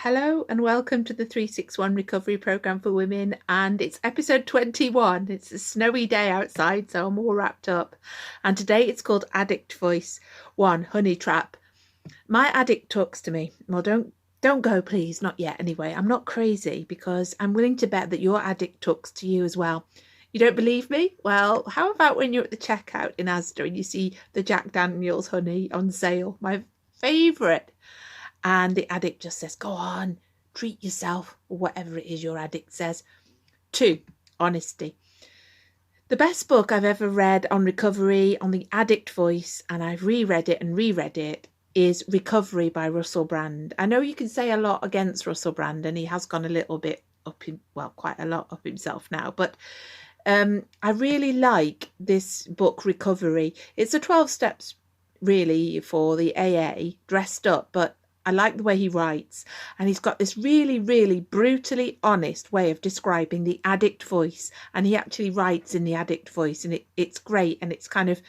Hello and welcome to the 361 Recovery Programme for Women, and it's episode 21. It's a snowy day outside, so I'm all wrapped up. And today it's called Addict Voice 1, Honey Trap. My addict talks to me. Well, don't go, please, not yet anyway. I'm not crazy because I'm willing to bet that your addict talks to you as well. You don't believe me? Well, how about when you're at the checkout in Asda and you see the Jack Daniel's honey on sale, my favourite. And the addict just says, go on, treat yourself, or whatever it is your addict says. 2, honesty. The best book I've ever read on recovery, on the addict voice, and I've reread it, is Recovery by Russell Brand. I know you can say a lot against Russell Brand, and he has gone a little bit quite a lot up himself now, but I really like this book, Recovery. It's a 12 steps really for the AA dressed up, but I like the way he writes, and he's got this really, really brutally honest way of describing the addict voice, and he actually writes in the addict voice, and it's great. And it's kind of,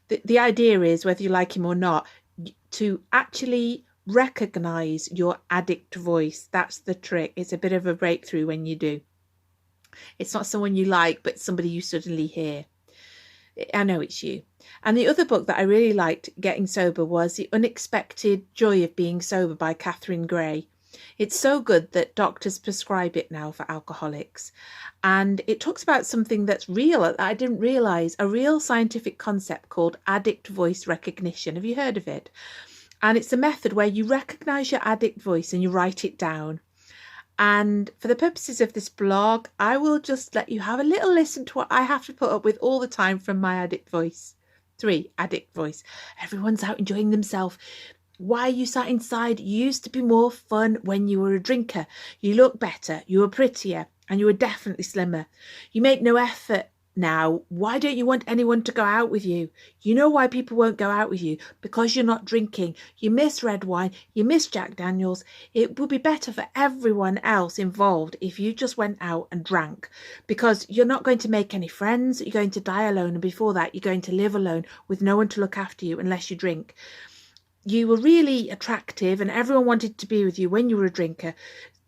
the idea is, whether you like him or not, to actually recognise your addict voice. That's the trick. It's a bit of a breakthrough when you do. It's not someone you like, but somebody you suddenly hear. I know it's you. And the other book that I really liked getting sober was The Unexpected Joy of Being Sober by Catherine Gray. It's so good that doctors prescribe it now for alcoholics. And it talks about something that's real that I didn't realise, a real scientific concept called addict voice recognition. Have you heard of it? And it's a method where you recognise your addict voice and you write it down. And for the purposes of this blog, I will just let you have a little listen to what I have to put up with all the time from my addict voice. 3, addict voice. Everyone's out enjoying themselves. Why you sat inside used to be more fun when you were a drinker. You look better, you were prettier, and you were definitely slimmer. You make no effort now. Why don't you want anyone to go out with you? You know why people won't go out with you? Because you're not drinking. You miss red wine. You miss Jack Daniel's. It would be better for everyone else involved if you just went out and drank, because you're not going to make any friends. You're going to die alone. And before that, you're going to live alone with no one to look after you unless you drink. You were really attractive and everyone wanted to be with you when you were a drinker.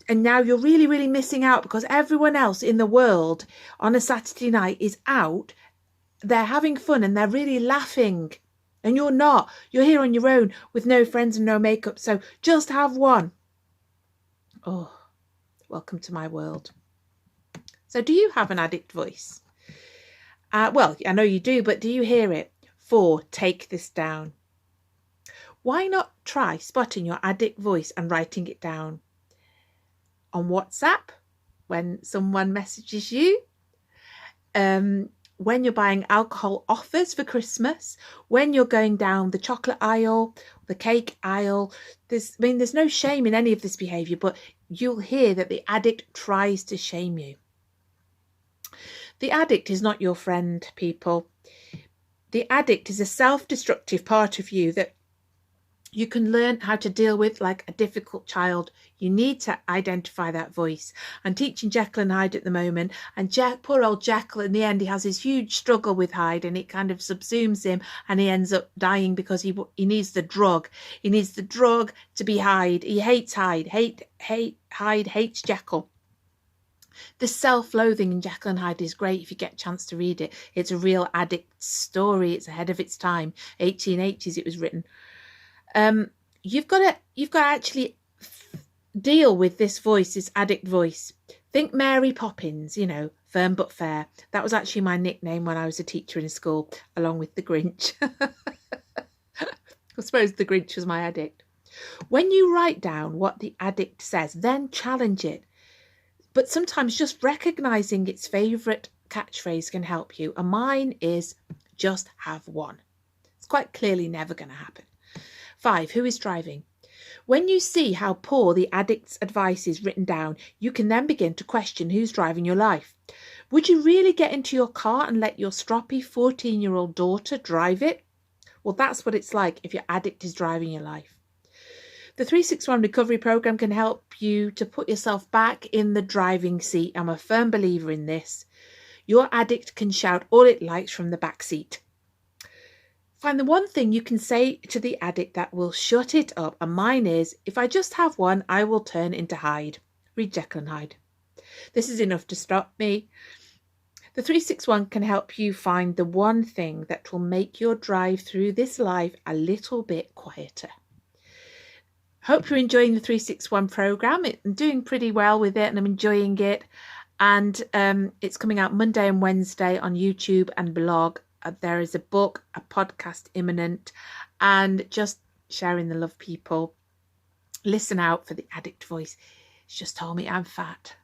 And now you're really, really missing out because everyone else in the world on a Saturday night is out. They're having fun and they're really laughing. And you're not. You're here on your own with no friends and no makeup. So just have one. Oh, welcome to my world. So do you have an addict voice? Well, I know you do, but do you hear it? 4, take this down. Why not try spotting your addict voice and writing it down? On WhatsApp, when someone messages you, when you're buying alcohol offers for Christmas, when you're going down the chocolate aisle, the cake aisle. There's no shame in any of this behaviour, but you'll hear that the addict tries to shame you. The addict is not your friend, people. The addict is a self-destructive part of you that you can learn how to deal with like a difficult child. You need to identify that voice. I'm teaching Jekyll and Hyde at the moment, and poor old Jekyll, in the end, he has this huge struggle with Hyde, and it kind of subsumes him, and he ends up dying because he needs the drug. He needs the drug to be Hyde. He hates Hyde. Hyde hates Jekyll. The self-loathing in Jekyll and Hyde is great if you get a chance to read it. It's a real addict story. It's ahead of its time. 1880s it was written. You've got to actually deal with this voice, this addict voice. Think Mary Poppins, firm but fair. That was actually my nickname when I was a teacher in school, along with the Grinch. I suppose the Grinch was my addict. When you write down what the addict says, then challenge it. But sometimes just recognising its favourite catchphrase can help you. And mine is just have one. It's quite clearly never going to happen. 5, who is driving? When you see how poor the addict's advice is written down, you can then begin to question who's driving your life. Would you really get into your car and let your stroppy 14-year-old daughter drive it? Well, that's what it's like if your addict is driving your life. The 361 Recovery Programme can help you to put yourself back in the driving seat. I'm a firm believer in this. Your addict can shout all it likes from the back seat. Find the one thing you can say to the addict that will shut it up. And mine is, if I just have one, I will turn into Hyde. Read Jekyll and Hyde. This is enough to stop me. The 361 can help you find the one thing that will make your drive through this life a little bit quieter. Hope you're enjoying the 361 program. I'm doing pretty well with it and I'm enjoying it. And it's coming out Monday and Wednesday on YouTube and blog. There is a book, a podcast imminent, and just sharing the love, people. Listen out for the addict voice. It's just told me I'm fat.